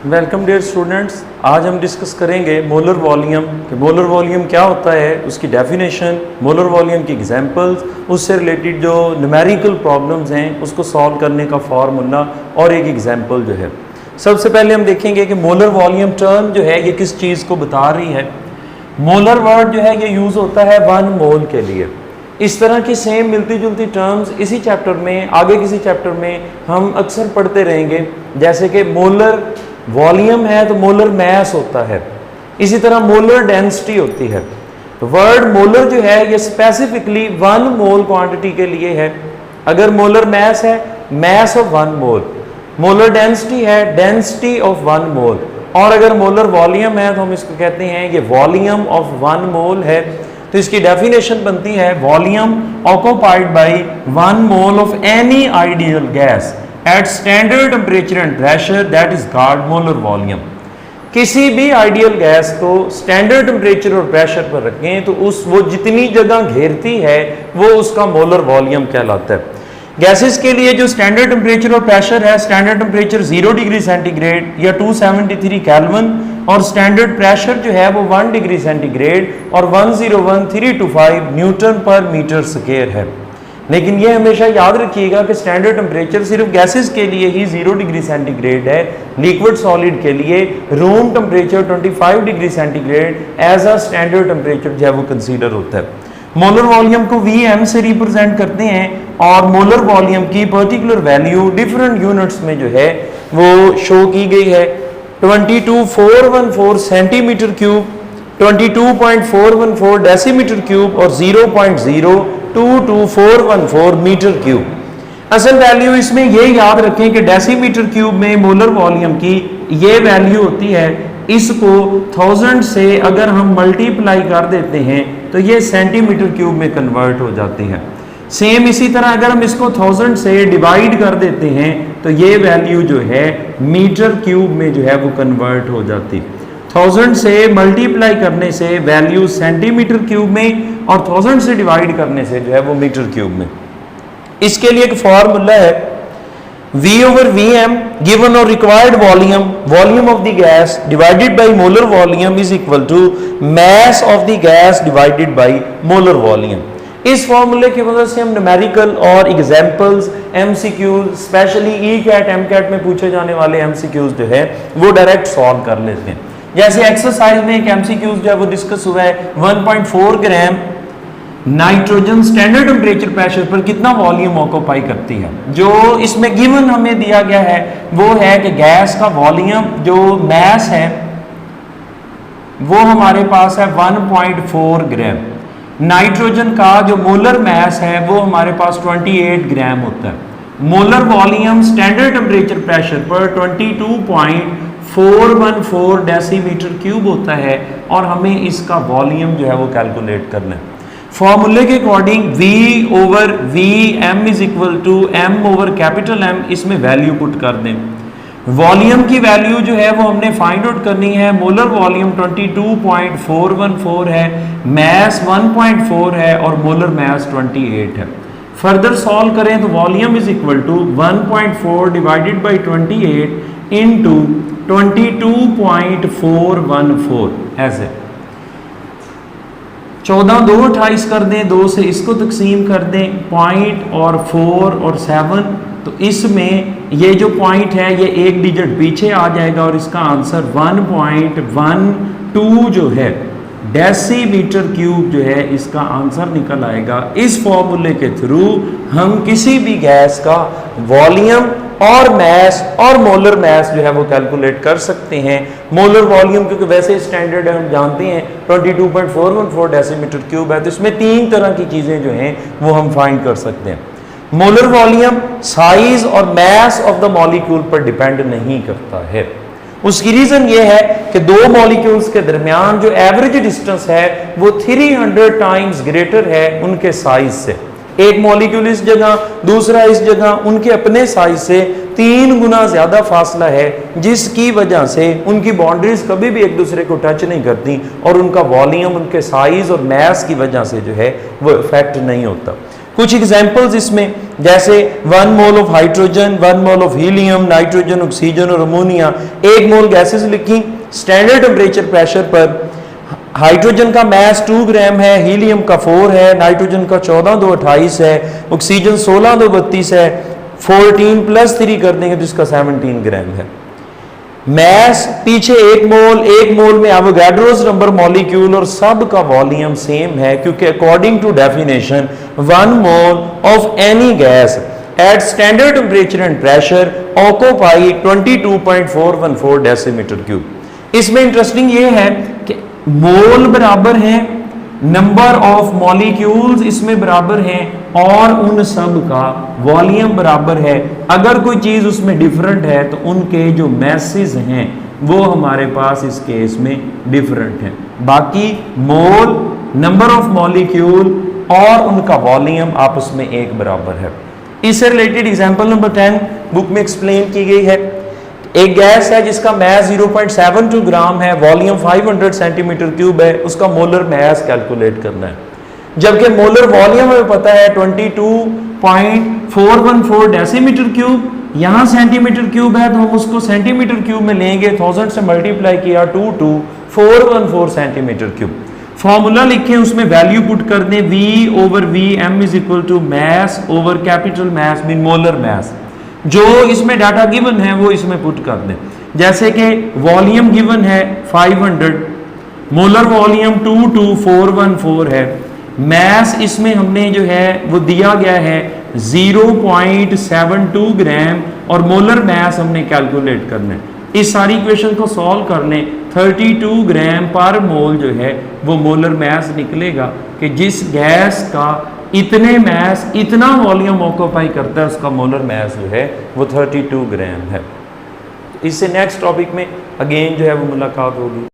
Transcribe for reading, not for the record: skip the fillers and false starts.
Welcome dear students. आज हम discuss करेंगे मोलर वॉल्यूम कि मोलर वॉल्यूम क्या होता है, उसकी डेफिनेशन, मोलर वॉल्यूम की एग्जांपल्स, उससे रिलेटेड जो न्यूमेरिकल प्रॉब्लम्स हैं उसको सॉल्व करने का फार्मूला और एक एग्जांपल जो है। सबसे पहले हम देखेंगे कि मोलर वॉल्यूम टर्म जो है ये किस चीज़ को बता रही है। मोलर वर्ड जो है ये यूज़ होता है 1 मोल के लिए। इस तरह की सेम मिलती जुलती टर्म्स इसी चैप्टर में, आगे किसी चैप्टर में हम अक्सर पढ़ते रहेंगे। जैसे कि मोलर वॉल्यूम है तो मोलर मैस होता है, इसी तरह मोलर डेंसिटी होती है। तो वर्ड मोलर जो है ये स्पेसिफिकली 1 मोल क्वांटिटी के लिए है। अगर मोलर मैस है, mass of 1 mole, molar density है, डेंसिटी ऑफ 1 मोल, और अगर मोलर वॉल्यूम है तो हम इसको कहते हैं ये वॉल्यूम ऑफ 1 मोल है। तो इसकी डेफिनेशन बनती है volume occupied by 1 mole of any ideal gas at standard temperature and pressure that is called molar volume. किसी भी आइडियल गैस को स्टैंडर्ड टेम्परेचर और प्रेशर पर रखें तो वो जितनी जगह घेरती है वो उसका मोलर वॉल्यूम कहलाता है। गैसेस के लिए जो स्टैंडर्ड टेम्परेचर और प्रेशर है, स्टैंडर्ड टेम्परेचर 0 डिग्री सेंटीग्रेड या 273 केल्विन, और स्टैंडर्ड प्रेशर जो है वो 1 डिग्री सेंटीग्रेड और 101,325 न्यूटन पर मीटर स्क्वायर है। लेकिन ये हमेशा याद रखिएगा कि स्टैंडर्ड टेम्परेचर सिर्फ गैसेस के लिए ही 0 डिग्री सेंटीग्रेड है। लिक्विड सॉलिड के लिए room temperature 25 degree centigrade as a standard temperature जो है वो कंसीडर होता है। मोलर वॉल्यूम को Vm से रिप्रेजेंट करते हैं और मोलर वॉल्यूम की पर्टिकुलर वैल्यू डिफरेंट यूनिट्स में जो है वो शो की गई है। 22,414 सेंटीमीटर क्यूब, 22.414 डेसीमीटर क्यूब और 0.022414 मीटर क्यूब। असल वैल्यू इसमें ये याद रखें कि डेसीमीटर क्यूब में मोलर वॉल्यूम की ये वैल्यू होती है। इसको 1000 से अगर हम मल्टीप्लाई कर देते हैं तो ये सेंटीमीटर क्यूब में कन्वर्ट हो जाती है। सेम इसी तरह अगर हम इसको 1000 से डिवाइड कर देते हैं तो ये वैल्यू जो है मीटर क्यूब में जो है वो कन्वर्ट हो जाती है। 1000 से मल्टीप्लाई करने से वैल्यू सेंटीमीटर क्यूब में और 1000 से डिवाइड करने से जो है वो मीटर क्यूब में। इसके लिए एक फॉर्मूला है V over Vm given or required volume of the gas divided by molar volume is equal to mass of the gas divided by molar volume। इस फॉर्मूले की मदद से हम न्यूमेरिकल और एग्जांपल्स, एमसीक्यूज, स्पेशली ई-कैट एम-कैट में पूछे जाने वाले एमसीक्यूज जो है वो डायरेक्ट सॉल्व कर लेते हैं। जैसे एक्सरसाइज में एक एमसीक्यूज जो है वो डिस्कस हुआ है 1.4 gram nitrogen standard temperature pressure पर कितना वॉल्यूम ऑक्यूपाई करती है। जो इसमें गिवन हमें दिया गया है वो है कि गैस का वॉल्यूम जो मैस है वो हमारे पास है 1.4 ग्राम, नाइट्रोजन का जो मोलर मैस है वो हमारे पास 28 ग्राम होता है। Molar volume standard temperature pressure पर 22.414 डेसीमीटर क्यूब होता है और हमें इसका वॉल्यूम जो है वो कैलकुलेट करना है। फॉर्मूले के according V over Vm is equal to M over capital M, इसमें वैल्यू पुट कर दें। वॉल्यूम की वैल्यू जो है वो हमने फाइंड आउट करनी है। मोलर वॉल्यूम 22.414 है, मैस 1.4 है और मोलर मैस 28 है। फर्दर सॉल्व करें तो volume is equal to 1.4 divided by 28 into 22.414 ऐसे 14 2 28 कर दें, 2 से इसको तकसीम कर दें, पॉइंट और 4 और 7, तो इसमें ये जो पॉइंट है ये एक डिजिट पीछे आ जाएगा और इसका आंसर 1.12 जो है डेसीमीटर क्यूब जो है इसका आंसर निकल आएगा। इस फॉर्मूले के थ्रू हम किसी भी गैस का वॉल्यूम और मैस और मोलर मैस जो है वो कैलकुलेट कर सकते हैं। मोलर वॉल्यूम क्योंकि वैसे स्टैंडर्ड है, हम जानते हैं 22.414 डेसीमीटर क्यूब है, तो इसमें 3 तरह की चीज़ें जो हैं वो हम फाइंड कर सकते हैं। मोलर वॉल्यूम साइज और मैस ऑफ द मॉलिक्यूल पर डिपेंड नहीं करता है। उसकी रीजन ये है कि 2 मॉलिक्यूल्स के दरमियान जो एवरेज डिस्टेंस है वो 300 टाइम्स ग्रेटर है उनके साइज से। एक मॉलिक्यूल इस जगह, दूसरा इस जगह, उनके अपने साइज से 3 गुना ज्यादा फासला है, जिसकी वजह से उनकी बाउंड्रीज कभी भी एक दूसरे को टच नहीं करती और उनका वॉल्यूम उनके साइज और मैस की वजह से जो है वो इफेक्ट नहीं होता। कुछ एग्जाम्पल्स इसमें, जैसे 1 mole of hydrogen, 1 mole of helium, nitrogen, oxygen और अमोनिया, 1 मोल गैसेस लिखी। स्टैंडर्ड टेम्परेचर प्रेशर पर हाइड्रोजन का मास 2 ग्राम है, हीलियम का 4 है, नाइट्रोजन का 14,228 है, ऑक्सीजन 16,232 है, 14 + 3 कर देंगे तो इसका 17 ग्राम है। मैस पीछे 1 मोल में एवोगाड्रोस नंबर मॉलिक्यूल और सब का वॉल्यूम सेम है, क्योंकि according to definition 1 mole of any gas at standard temperature and pressure occupy 22.414 decimeter cube. इसमें इंटरेस्टिंग ये है कि मोल बराबर है, नंबर ऑफ मॉलिक्यूल्स इसमें बराबर हैं और उन सब का वॉल्यूम बराबर है। अगर कोई चीज उसमें डिफरेंट है तो उनके जो मैसेज हैं वो हमारे पास इस केस में डिफरेंट हैं। बाकी मोल, नंबर ऑफ मॉलिक्यूल और उनका वॉल्यूम आपस में एक बराबर है। इससे रिलेटेड एग्जांपल नंबर 10 बुक में एक्सप्लेन की गई है। एक गैस है जिसका मैस 0.72 ग्राम है, वॉल्यूम 500 सेंटीमीटर क्यूब है, उसका मोलर मैस कैलकुलेट करना है। जबकि मोलर वॉल्यूम हमें पता है 22.414 डेसीमीटर क्यूब, यहां सेंटीमीटर क्यूब है तो हम उसको सेंटीमीटर क्यूब में लेंगे, 1000 से मल्टीप्लाई किया 22414 सेंटीमीटर क्यूब। फॉर्मूला लिखें, उसमें वैल्यू पुट कर दें, V/V m = mass over capital mass mean molar mass. जो इसमें डाटा गिवन है वो इसमें पुट कर दें। जैसे कि वॉल्यूम गिवन है 500, मोलर वॉल्यूम 22414 है, मैस इसमें हमने जो है वो दिया गया है 0.72 ग्राम और मोलर मैस हमने कैलकुलेट करना है। इस सारी इक्वेशन को सॉल्व कर लें, 32 ग्राम पर मोल जो है वो मोलर मैस निकलेगा कि जिस गैस का इतने मैस, इतना वॉल्यूम ऑक्यूपाई करता है उसका मोलर मैस जो है वो 32 ग्राम है। इससे नेक्स्ट टॉपिक में अगेन जो है वो मुलाकात होगी।